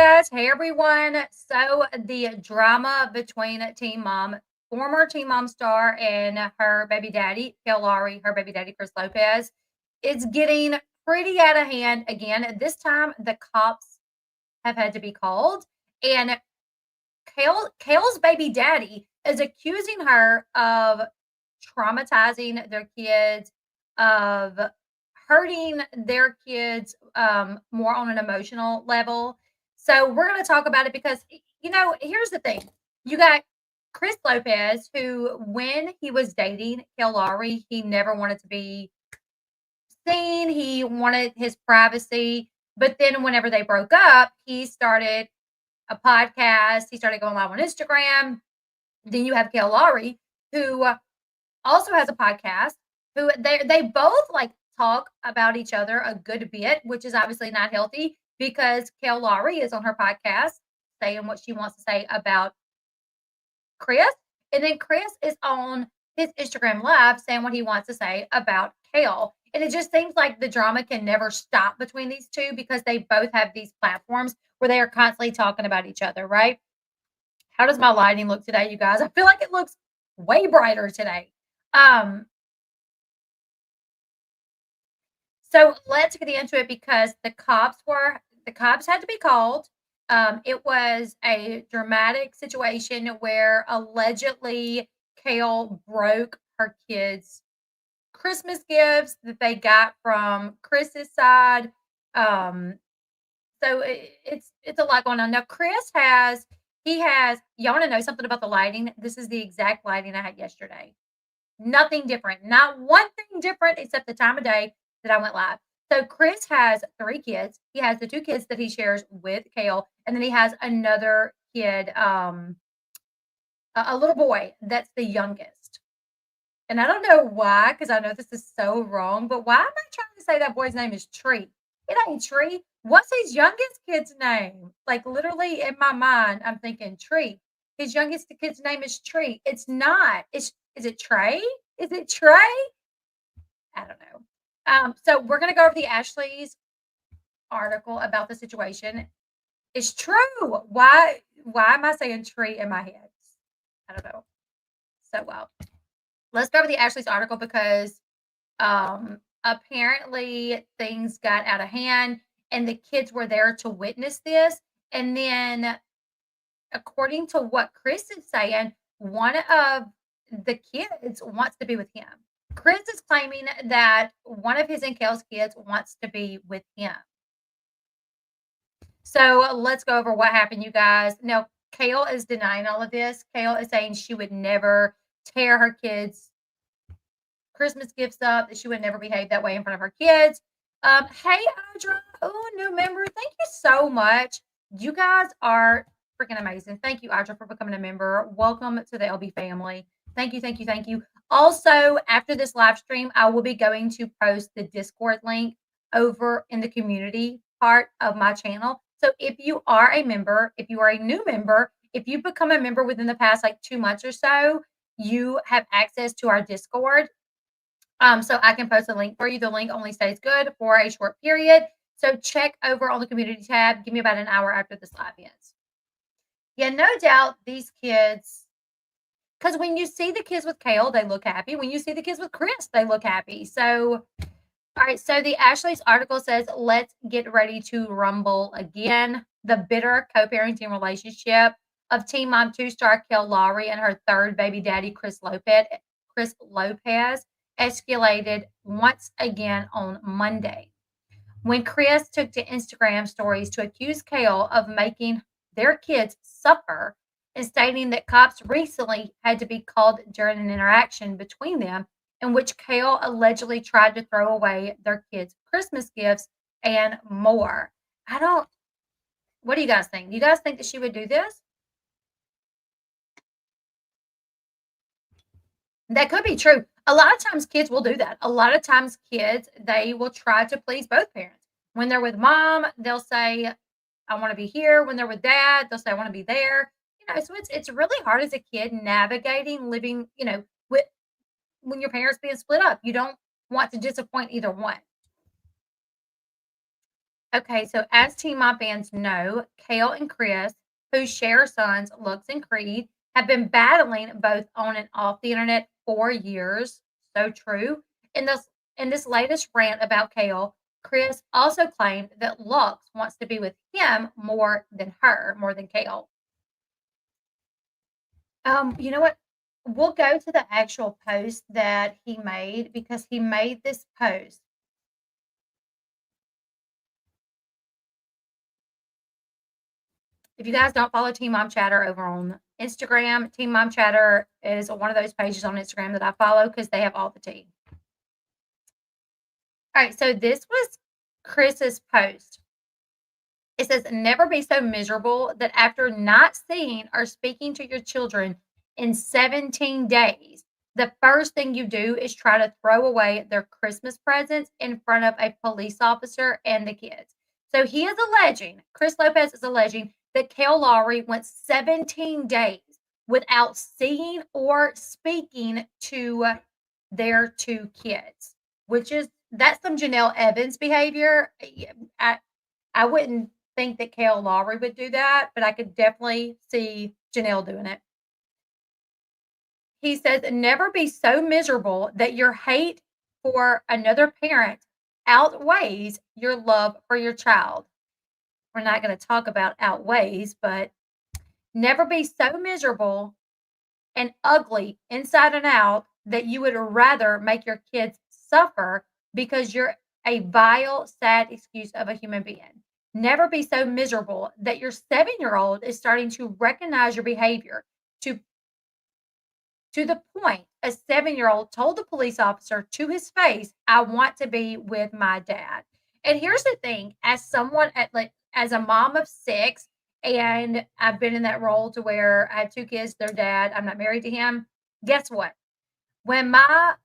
guys. Hey everyone. So the drama between Teen Mom, former Teen Mom star, and her baby daddy, Kail Lowry, her baby daddy, Chris Lopez, is getting pretty out of hand again. This time the cops have had to be called. And Kail's baby daddy is accusing her of traumatizing their kids, of hurting their kids more on an emotional level. So we're going to talk about it because, here's the thing. You got Chris Lopez, who, when he was dating Kail Lowry, he never wanted to be seen. He wanted his privacy. But then whenever they broke up, he started a podcast. He started going live on Instagram. Then you have Kail Lowry, who also has a podcast. Who they both like talk about each other a good bit, which is obviously not healthy because Kail Lowry is on her podcast saying what she wants to say about Chris, and then Chris is on his Instagram live saying what he wants to say about Kail. And it just seems like the drama can never stop between these two because they both have these platforms where they are constantly talking about each other, right? How does my lighting look today, you guys? I feel like it looks way brighter today. So let's get into it because the cops had to be called. It was a dramatic situation where allegedly Kail broke her kids' Christmas gifts that they got from Chris's side. So it's a lot going on. Now Chris has y'all want to know something about the lighting? This is the exact lighting I had yesterday. Nothing different. Not one thing different except the time of day that I went live. So Chris has 3 kids. He has the 2 kids that he shares with Kail, and then he has another kid, a little boy that's the youngest. And I don't know why, because I know this is so wrong, but why am I trying to say that boy's name is Tree? It ain't Tree. What's his youngest kid's name? Like literally in my mind, I'm thinking Tree. His youngest kid's name is Tree. It's not. Is it Trey? Is it Trey? I don't know. So we're gonna go over the Ashley's article about the situation. It's true. Why am I saying tree in my head? I don't know. So well. Let's go over the Ashley's article because apparently things got out of hand and the kids were there to witness this. And then according to what Chris is saying, one of the kids wants to be with him. Chris is claiming that one of his and Kail's kids wants to be with him. So let's go over what happened, you guys. Now, Kail is denying all of this. Kail is saying she would never tear her kids' Christmas gifts up, that she would never behave that way in front of her kids. Hey, Audra. Oh, new member. Thank you so much. You guys are freaking amazing. Thank you, Audra, for becoming a member. Welcome to the Elle Bee family. Thank you, thank you, thank you. Also, after this live stream, I will be going to post the Discord link over in the community part of my channel. So if you are a member, if you are a new member, if you've become a member within the past like 2 months or so, you have access to our Discord. So I can post a link for you. The link only stays good for a short period. So check over on the community tab. Give me about an hour after this live ends. Yeah, no doubt these kids, because when you see the kids with Kail, they look happy. When you see the kids with Chris, they look happy. So, all right. So the Ashley's article says, let's get ready to rumble again. The bitter co-parenting relationship of Teen Mom 2 star Kail Lowry and her third baby daddy, Chris Lopez, escalated once again on Monday when Chris took to Instagram stories to accuse Kail of making their kids suffer and stating that cops recently had to be called during an interaction between them in which Kail allegedly tried to throw away their kids' Christmas gifts and more. What do you guys think? Do you guys think that she would do this? That could be true. A lot of times kids will do that. A lot of times kids, they will try to please both parents. When they're with mom, they'll say, I want to be here. When they're with dad, they'll say, I want to be there. So it's really hard as a kid navigating living, with when your parents being split up. You don't want to disappoint either one. Okay, so as Teen Mom fans know, Kale and Chris, who share sons Lux and Creed, have been battling both on and off the internet for years. So true. In this latest rant about Kale, Chris also claimed that Lux wants to be with him more than her, more than Kale. You know what? We'll go to the actual post that he made because he made this post. If you guys don't follow Teen Mom Chatter over on Instagram, Teen Mom Chatter is one of those pages on Instagram that I follow because they have all the tea. All right, so this was Chris's post. It says, never be so miserable that after not seeing or speaking to your children in 17 days, the first thing you do is try to throw away their Christmas presents in front of a police officer and the kids. So he is alleging, Chris Lopez is alleging that Kail Lowry went 17 days without seeing or speaking to their two kids, which is that's some Janelle Evans behavior. I wouldn't think that Kail Lowry would do that, but I could definitely see Janelle doing it. He says, never be so miserable that your hate for another parent outweighs your love for your child. We're not going to talk about outweighs, but never be so miserable and ugly inside and out that you would rather make your kids suffer because you're a vile, sad excuse of a human being. Never be so miserable that your 7-year-old is starting to recognize your behavior to the point a 7-year-old told the police officer to his face, I want to be with my dad. And here's the thing, as someone as a mom of 6, and I've been in that role to where I have 2 kids, their dad, I'm not married to him. Guess what? When my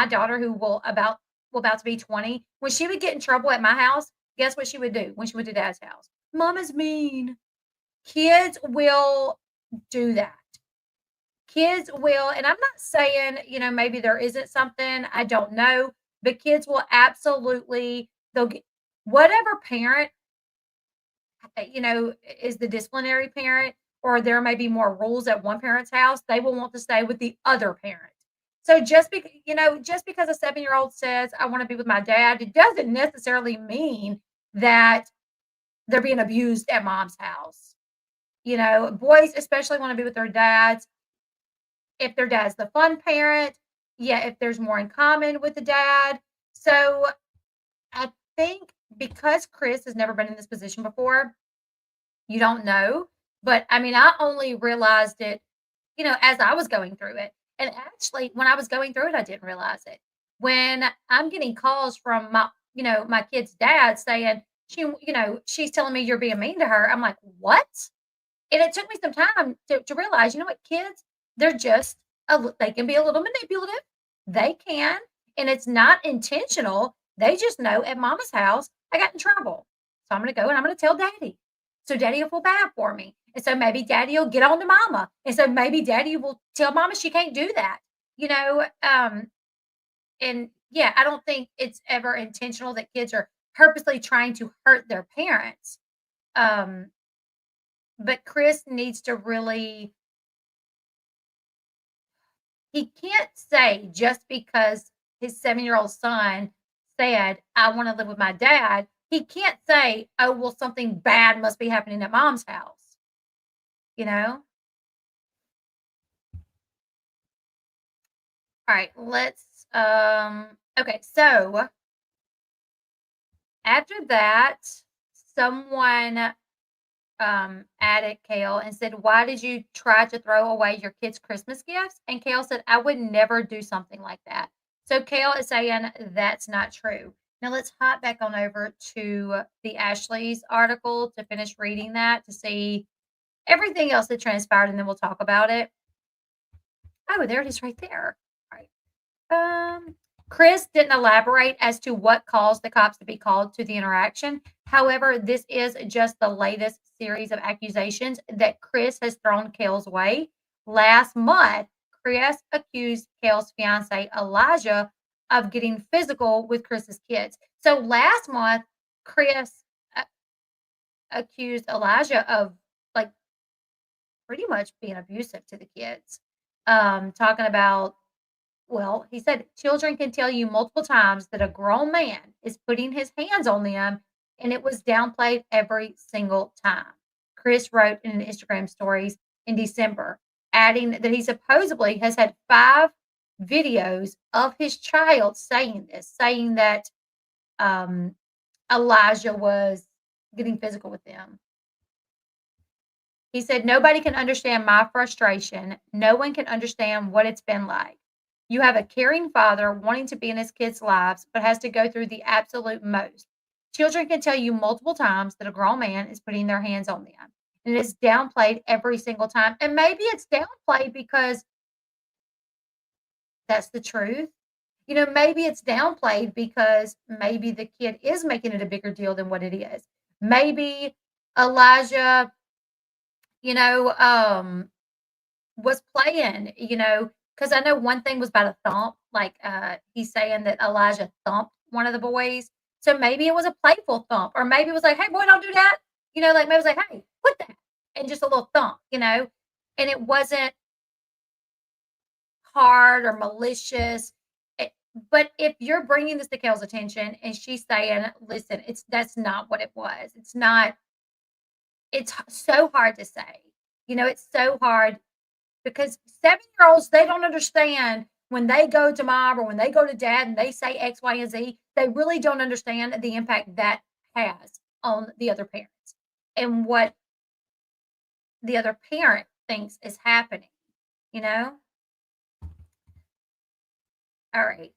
daughter who will about to be 20, when she would get in trouble at my house, guess what she would do when she went to dad's house? Mama's mean. Kids will do that. Kids will, and I'm not saying, maybe there isn't something, I don't know, but kids will absolutely, they'll get whatever parent, is the disciplinary parent, or there may be more rules at one parent's house, they will want to stay with the other parent. So just because a 7-year-old says, I want to be with my dad, it doesn't necessarily mean that they're being abused at mom's house. Boys especially want to be with their dads. If their dad's the fun parent, yeah, if there's more in common with the dad. So I think because Chris has never been in this position before, you don't know. But I mean, I only realized it, as I was going through it. And actually, when I was going through it, I didn't realize it. When I'm getting calls from my kid's dad saying, she's telling me you're being mean to her. I'm like, what? And it took me some time to realize, what, kids, they're just they can be a little manipulative. They can, and it's not intentional. They just know at mama's house, I got in trouble. So I'm going to go and I'm going to tell daddy. So daddy will feel bad for me. And so maybe daddy will get on to mama. And so maybe daddy will tell mama she can't do that. And yeah, I don't think it's ever intentional that kids are purposely trying to hurt their parents. But Chris needs to really, he can't say just because his 7-year-old son said, I want to live with my dad, he can't say, oh, well, something bad must be happening at mom's house, you know? All right, okay, so after that, someone added Kail and said, why did you try to throw away your kids' Christmas gifts? And Kail said, I would never do something like that. So Kail is saying that's not true. Now let's hop back on over to the Ashley's article to finish reading that to see everything else that transpired, and then we'll talk about it. Oh, there it is right there. All right. Chris didn't elaborate as to what caused the cops to be called to the interaction. However, this is just the latest series of accusations that Chris has thrown Kail's way. Last month, Chris accused Kail's fiance, Elijah, of getting physical with Chris's kids. So last month, Chris a accused Elijah of, like, pretty much being abusive to the kids. Talking about well, he said, "Children can tell you multiple times that a grown man is putting his hands on them, and it was downplayed every single time." Chris wrote in an Instagram stories in December, adding that he supposedly has had 5 videos of his child saying this, saying that, um, Elijah was getting physical with them. He said, "Nobody can understand my frustration. No one can understand what it's been like. You have a caring father wanting to be in his kids' lives, but has to go through the absolute most. Children can tell you multiple times that a grown man is putting their hands on them. And it's downplayed every single time." And maybe it's downplayed because that's the truth. Maybe it's downplayed because maybe the kid is making it a bigger deal than what it is. Maybe Elijah, you know, was playing, because I know one thing was about a thump, like, he's saying that Elijah thumped one of the boys, so maybe it was a playful thump, or maybe it was like, "Hey, boy, don't do that," like, maybe it was like, "Hey, quit that," and just a little thump, and it wasn't hard or malicious, eh, but if you're bringing this to Kale's attention and she's saying, "Listen, that's not what it was," it's not so hard to say, it's so hard because 7-year-olds, they don't understand when they go to mom or when they go to dad and they say X, Y, and Z, they really don't understand the impact that has on the other parents and what the other parent thinks is happening, you know? All right.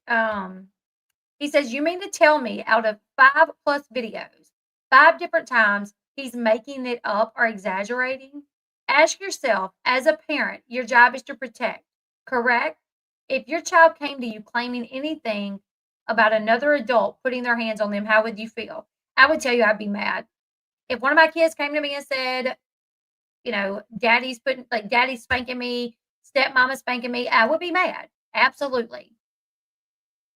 He says, "You mean to tell me out of 5 plus videos, 5 different times he's making it up or exaggerating? Ask yourself, as a parent, your job is to protect, correct? If your child came to you claiming anything about another adult putting their hands on them, how would you feel?" I would tell you I'd be mad. If one of my kids came to me and said, daddy's spanking me, stepmama's spanking me, I would be mad. Absolutely.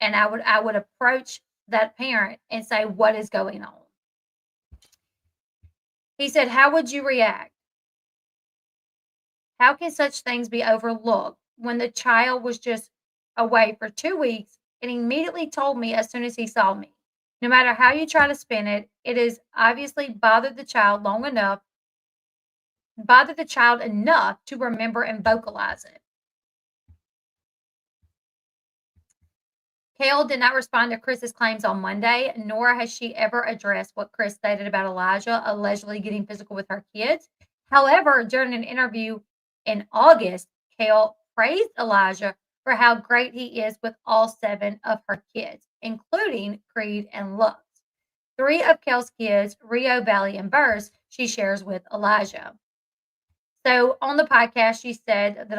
And I would approach that parent and say, "What is going on?" He said, "How would you react? How can such things be overlooked when the child was just away for 2 weeks and immediately told me as soon as he saw me? No matter how you try to spin it, it has obviously bothered the child enough to remember and vocalize it." Kail did not respond to Chris's claims on Monday, nor has she ever addressed what Chris stated about Elijah allegedly getting physical with her kids. However, during an interview in August, Kail praised Elijah for how great he is with all 7 of her kids, including Creed and Lux. 3 of Kail's kids, Rio, Valley, and Burst, she shares with Elijah. So on the podcast, she said that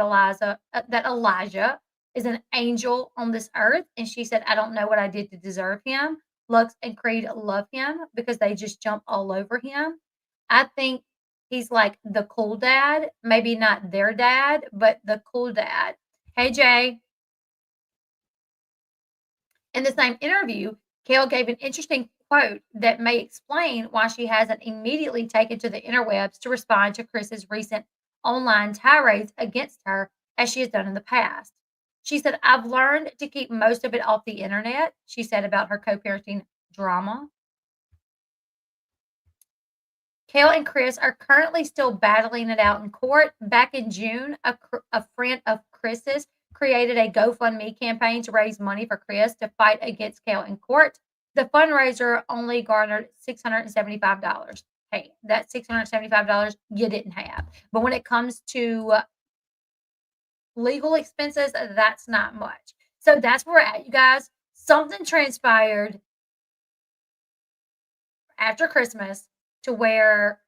Elijah is an angel on this earth, and she said, "I don't know what I did to deserve him." Lux and Creed love him because they just jump all over him. I think he's like the cool dad, maybe not their dad, but the cool dad. Hey Jay, in the same interview, Kale gave an interesting quote that may explain why she hasn't immediately taken to the interwebs to respond to Chris's recent online tirades against her as she has done in the past. She said, "I've learned to keep most of it off the internet," she said about her co parenting drama. Kale and Chris are currently still battling it out in court. Back in June, a friend of Chris's created a GoFundMe campaign to raise money for Chris to fight against Kale in court. The fundraiser only garnered $675. Hey, that $675 you didn't have. But when it comes to legal expenses, that's not much. So that's where we're at, you guys. Something transpired after Christmas to where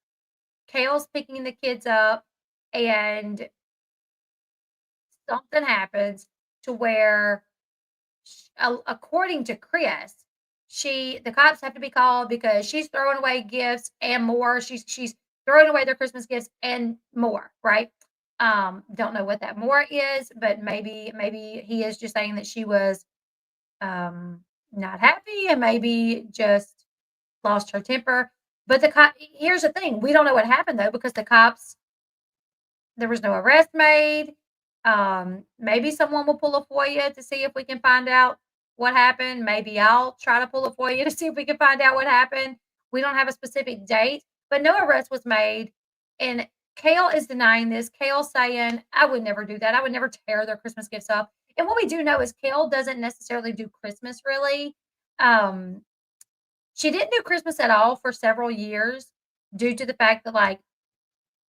Kale's picking the kids up and something happens to where, according to Chris, the cops have to be called because she's throwing away gifts and more. She's throwing away their Christmas gifts and more, right? Don't know what that more is, but maybe he is just saying that she was not happy and maybe just lost her temper. But the cop here's the thing, we don't know what happened though because the cops there was no arrest made. Maybe someone will pull a FOIA to see if we can find out what happened. Maybe I'll try to pull a FOIA to see if we can find out what happened. We don't have a specific date, but no arrest was made. And Kale is denying this. Kale's saying, I would never do that. I would never tear their Christmas gifts up. And what we do know is Kale doesn't necessarily do Christmas really. Um, she didn't do Christmas at all for several years due to the fact that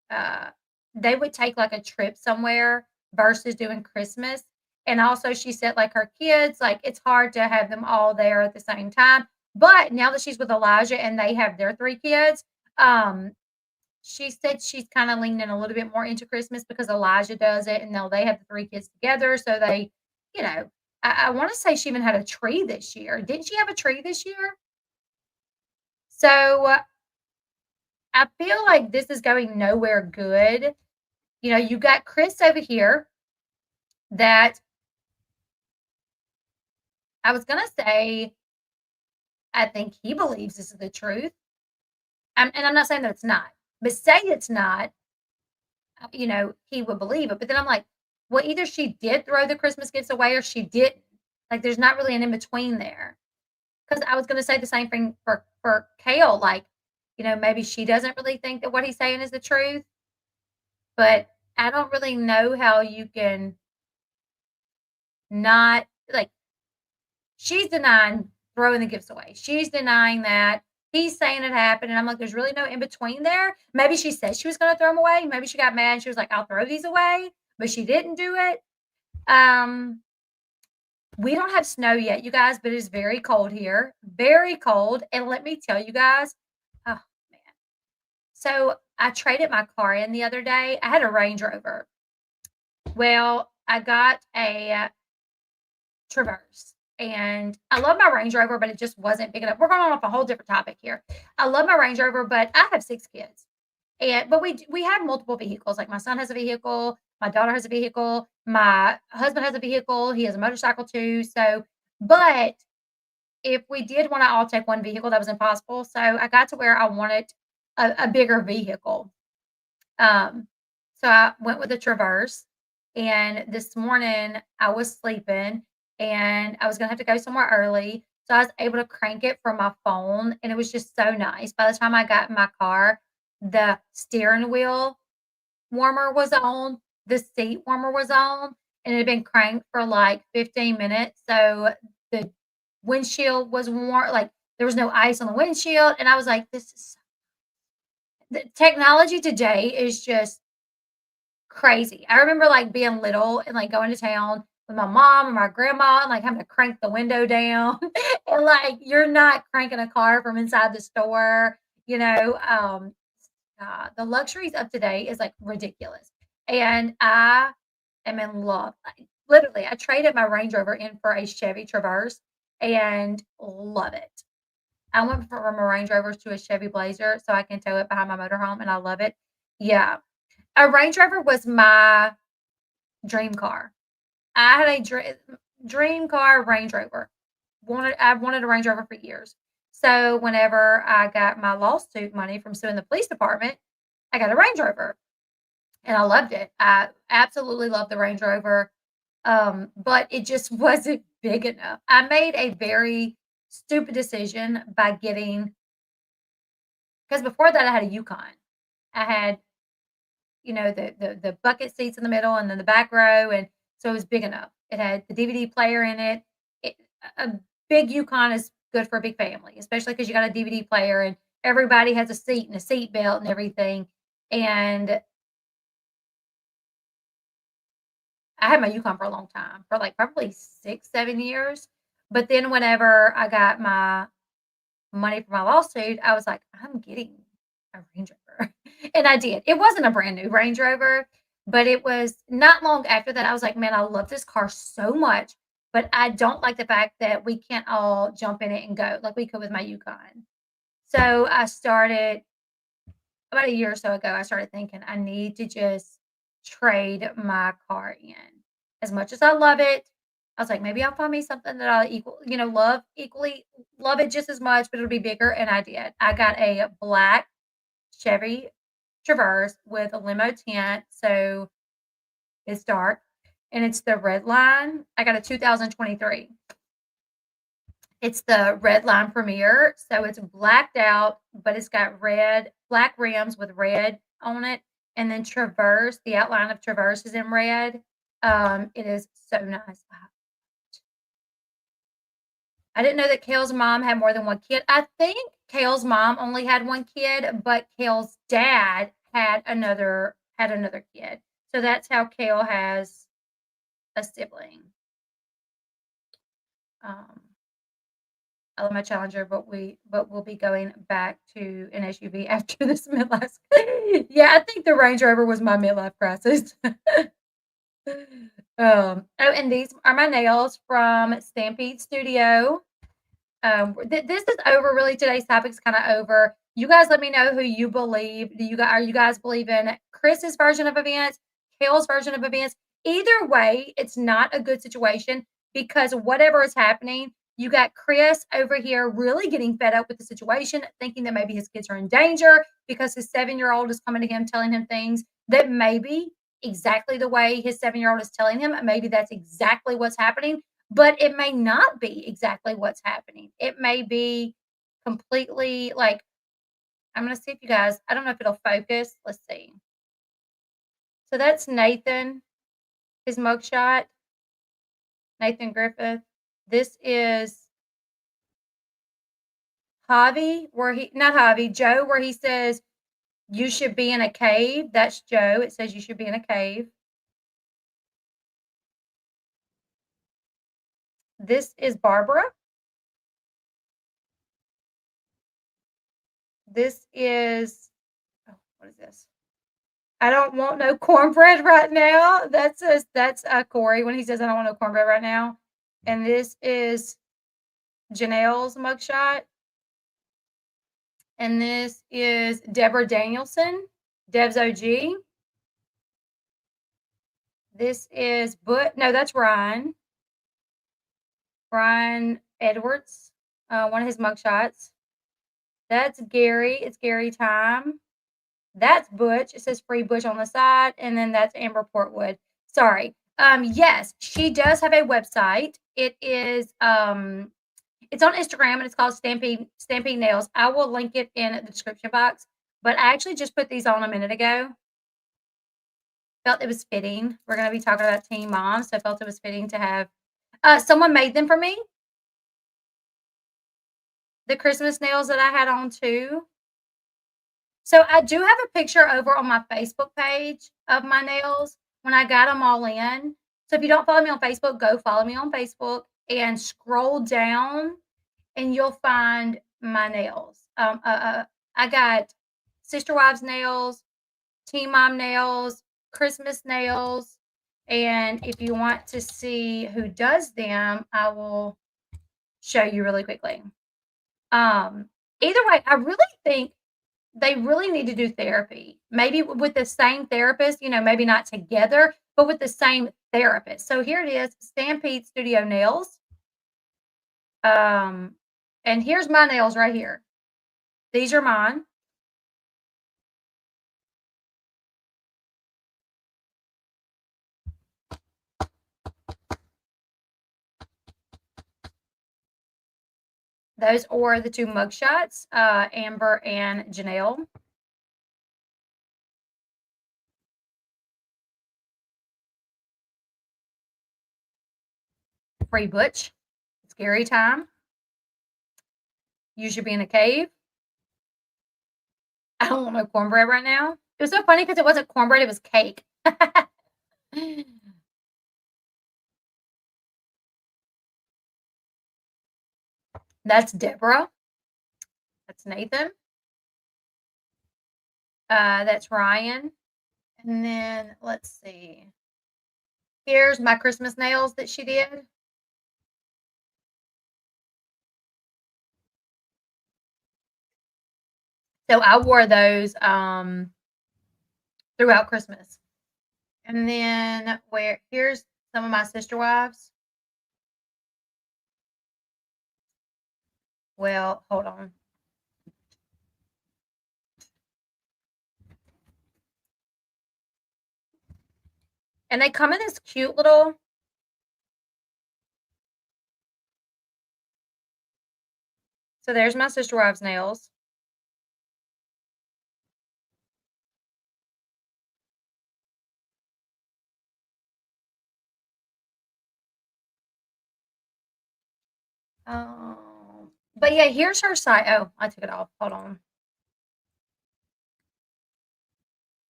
uh, they would take, like, a trip somewhere versus doing Christmas, and also she said, like, her kids, like, it's hard to have them all there at the same time, but now that she's with Elijah and they have their 3 kids, um, she said she's kinda leaning a little bit more into Christmas because Elijah does it, and now they have the 3 kids together, so they you know, I wanna say she even had a tree this year. Didn't she have a tree this year? So, I feel like this is going nowhere good. You know, you got Chris over here that I was gonna say, I think he believes this is the truth. And I'm not saying that it's not, but say it's not, he would believe it. But then I'm like, well, either she did throw the Christmas gifts away or she didn't. Like, there's not really an in between there. Because I was gonna say the same thing for Kale. Like, maybe she doesn't really think that what he's saying is the truth, but I don't really know how you can not like she's denying throwing the gifts away. She's denying that. He's saying it happened, and I'm like, there's really no in between there. Maybe she said she was gonna throw them away. Maybe she got mad and she was like, I'll throw these away, but she didn't do it. Um, we don't have snow yet, you guys, but it is very cold here. Very cold. And let me tell you guys, oh man. So I traded my car in the other day. I had a Range Rover. Well, I got a Traverse. And I love my Range Rover, but it just wasn't big enough. We're going on off a whole different topic here. I love my Range Rover, but I have 6 kids. But we have multiple vehicles. Like my son has a vehicle, my daughter has a vehicle, my husband has a vehicle, he has a motorcycle too. So, but if we did want to all take one vehicle, that was impossible. So I got to where I wanted a bigger vehicle. Um, so I went with the Traverse, and this morning I was sleeping and I was gonna have to go somewhere early. So I was able to crank it from my phone, and it was just so nice. By the time I got in my car, the steering wheel warmer was on, the seat warmer was on, and it had been cranked for like 15 minutes. So the windshield was warm, like there was no ice on the windshield. And I was like, this is the technology today is just crazy. I remember, like, being little and, like, going to town with my mom and my grandma and, like, having to crank the window down, and, like, you're not cranking a car from inside the store, you know, the luxuries of today is, like, ridiculous, and I am in love. Like, literally, I traded my Range Rover in for a Chevy Traverse and love it. I went from a Range Rover to a Chevy Blazer so I can tow it behind my motorhome, and I love it. Yeah. A Range Rover was my dream car. I had a dream car Range Rover. I've wanted a Range Rover for years. So whenever I got my lawsuit money from suing the police department, I got a Range Rover and I loved it. I absolutely loved the Range Rover. But it just wasn't big enough. I made a very stupid decision by getting because before that I had a Yukon. I had the bucket seats in the middle and then the back row, and so it was big enough. It had the DVD player in it. It a big Yukon is good for a big family, especially because you got a DVD player and everybody has a seat and a seat belt and everything. And I had my Yukon for a long time, for like probably 6, 7 years. But then whenever I got my money for my lawsuit, I was like, I'm getting a Range Rover. And I did. It wasn't a brand new Range Rover, but it was not long after that. I was like, man, I love this car so much, but I don't like the fact that we can't all jump in it and go like we could with my Yukon. So I started about a year or so ago, I started thinking I need to just trade my car in. As much as I love it, I was like, maybe I'll find me something that I love equally, love it just as much, but it'll be bigger. And I did. I got a black Chevy Traverse with a limo tint, so it's dark, and it's the red line. I got a 2023. It's the red line Premier, so it's blacked out, but it's got black rims with red on it, and then Traverse, the outline of Traverse is in red. It is so nice. I didn't know that Kail's mom had more than one kid. I think Kail's mom only had one kid, but Kail's dad had another kid. So that's how Kail has a sibling. Um, I love my Challenger, but we'll be going back to an SUV after this midlife. Yeah, I think the Range Rover was my midlife crisis. And these are my nails from Stampede Studio. This is over. Really, today's topic is kind of over. You guys, let me know who you believe. Are you guys believe in Chris's version of events, Kail's version of events? Either way, it's not a good situation because whatever is happening, you got Chris over here really getting fed up with the situation, thinking that maybe his kids are in danger because his 7-year-old is coming to him, telling him things that maybe exactly the way his 7-year-old is telling him. Maybe that's exactly what's happening, but it may not be exactly what's happening. It may be completely like, I'm going to see if you guys, I don't know if it'll focus. Let's see. So that's Nathan, his mugshot, Nathan Griffith. This is Joe, where he says, you should be in a cave. That's Joe. It says you should be in a cave. This is Barbara. This is, what is this? I don't want no cornbread right now. That's Corey when he says I don't want no cornbread right now. And this is Janelle's mugshot. And this is Deborah Danielson, Dev's OG. This is that's Ryan. Ryan Edwards, one of his mugshots. That's Gary. It's Gary time. That's Butch. It says free Butch on the side. And then that's Amber Portwood. Sorry. Yes, she does have a website. It is it's on Instagram and it's called Stampede Nails. I will link it in the description box. But I actually just put these on a minute ago. Felt it was fitting. We're going to be talking about teen moms, so I felt it was fitting to have someone made them for me. The Christmas nails that I had on too. So I do have a picture over on my Facebook page of my nails when I got them all in. So if you don't follow me on Facebook, go follow me on Facebook and scroll down and you'll find my nails. I got Sister Wives nails, Teen Mom nails, Christmas nails. And if you want to see who does them, I will show you really quickly. Either way, I really think they really need to do therapy. Maybe with the same therapist, maybe not together, but with the same therapist. So here it is, Stampede Studio Nails. And here's my nails right here. These are mine. Those are the two mugshots, Amber and Janelle. Free Butch. It's Gary time. You should be in a cave. I don't want no cornbread right now. It was so funny because it wasn't cornbread, it was cake. That's Deborah. That's Nathan. That's Ryan. And then let's see. Here's my Christmas nails that she did. So I wore those throughout Christmas. And then here's some of my sister wives. Well, hold on. And they come in this cute little. So there's my sister wives' nails. But yeah, here's her site. Oh, I took it off. Hold on.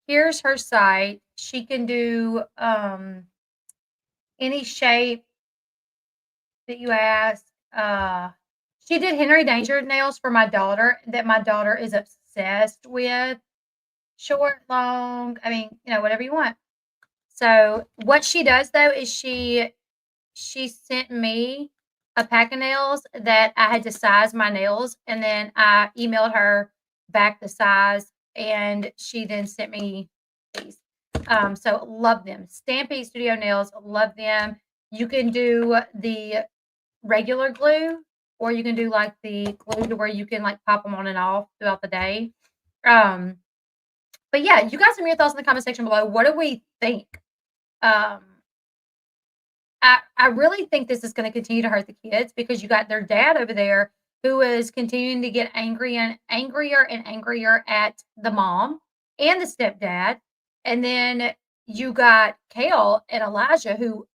Here's her site. She can do any shape that you ask. She did Henry Danger nails for my daughter that my daughter is obsessed with. Short, long, I mean, whatever you want. So what she does though is she sent me a pack of nails that I had to size my nails, and then I emailed her back the size, and she then sent me these. So love them. Stampede Studio nails, love them. You can do the regular glue, or you can do like the glue to where you can like pop them on and off throughout the day. Um, but yeah, you guys have your thoughts in the comment section below. What do we think? Um, I really think this is going to continue to hurt the kids because you got their dad over there who is continuing to get angry and angrier and angrier at the mom and the stepdad. And then you got Kail and Elijah who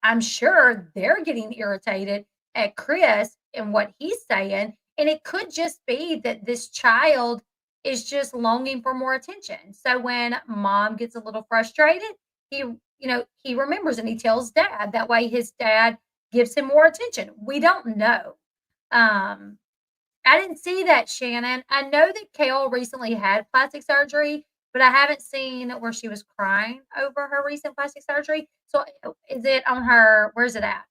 I'm sure they're getting irritated at Chris and what he's saying. And it could just be that this child is just longing for more attention. So when mom gets a little frustrated, he remembers and he tells dad. That way his dad gives him more attention. We don't know. Um, I didn't see that, Shannon. I know that Kale recently had plastic surgery, but I haven't seen where she was crying over her recent plastic surgery. So is it on her? Where's it at?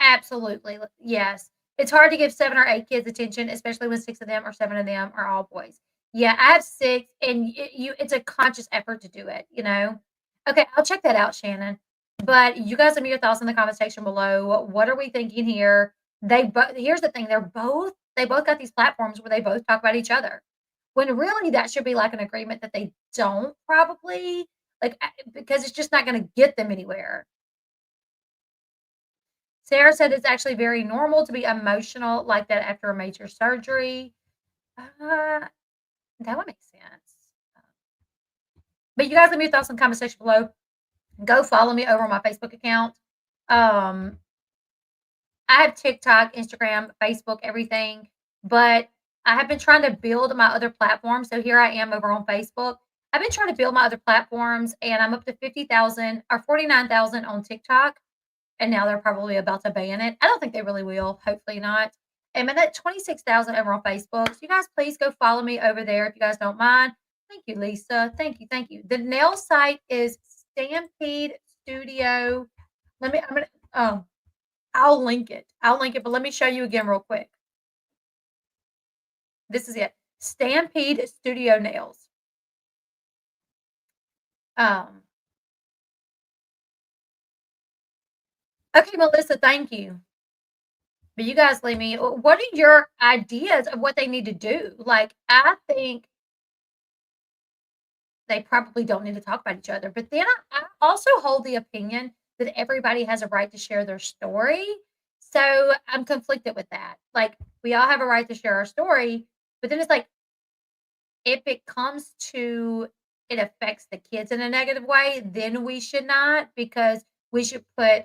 Absolutely. Yes. It's hard to give 7 or 8 kids attention, especially when 6 of them or 7 of them are all boys. Yeah, I have 6 and it's a conscious effort to do it. Okay, I'll check that out, Shannon. But you guys, let me your thoughts in the comment section below. What are we thinking here? Here's the thing, they both got these platforms where they both talk about each other. When really that should be like an agreement that they don't probably because it's just not going to get them anywhere. Sarah said it's actually very normal to be emotional like that after a major surgery. That would make sense. But you guys let me your thoughts in the comment section below. Go follow me over on my Facebook account. Um, I have TikTok, Instagram, Facebook, everything, but I have been trying to build my other platforms. So here I am over on Facebook. I've been trying to build my other platforms and I'm up to 50,000 or 49,000 on TikTok. And now they're probably about to ban it. I don't think they really will. Hopefully not. And I'm at 26,000 over on Facebook. So you guys please go follow me over there if you guys don't mind. Thank you, Lisa. Thank you. Thank you. The nail site is Stampede Studio. I'm gonna I'll link it. I'll link it, but let me show you again real quick. This is it. Stampede Studio Nails. Um okay, Melissa, thank you. But you guys leave me. What are your ideas of what they need to do? Like, I think they probably don't need to talk about each other. But then I also hold the opinion that everybody has a right to share their story. So I'm conflicted with that. Like, we all have a right to share our story, but then it's like, if it comes to it affects the kids in a negative way, then we should not because we should put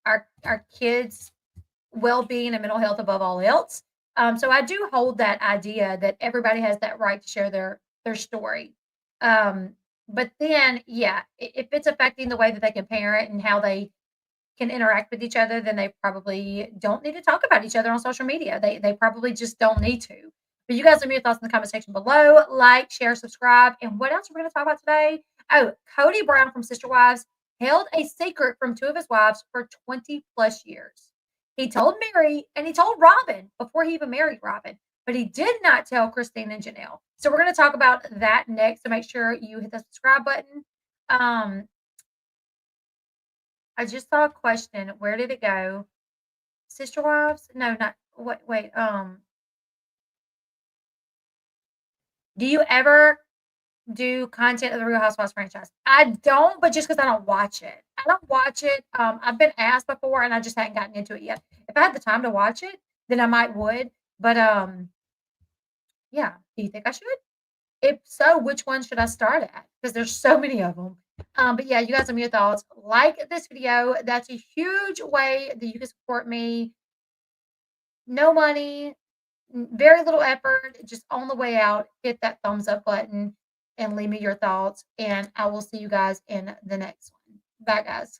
our kids' well-being and mental health above all else. So I do hold that idea that everybody has that right to share their story. Um, but then, yeah, if it's affecting the way that they can parent and how they can interact with each other, then they probably don't need to talk about each other on social media. They probably just don't need to. But you guys leave me your thoughts in the comment section below. Like, share, subscribe. And what else are we going to talk about today? Oh, Cody Brown from Sister Wives held a secret from 2 of his wives for 20 plus years. He told Mary and he told Robin before he even married Robin, but he did not tell Christine and Janelle. So we're going to talk about that next. So make sure you hit the subscribe button. Um, I just saw a question. Where did it go? Sister Wives? No, not wait. Do you ever do content of the Real Housewives franchise? I don't, but just because I don't watch it. I don't watch it. I've been asked before, and I just hadn't gotten into it yet. If I had the time to watch it, then I might would. But yeah. Do you think I should? If so, which one should I start at? Because there's so many of them. But yeah, you guys have your thoughts. Like this video. That's a huge way that you can support me. No money, very little effort, just on the way out, hit that thumbs up button and leave me your thoughts. And I will see you guys in the next one. Bye, guys.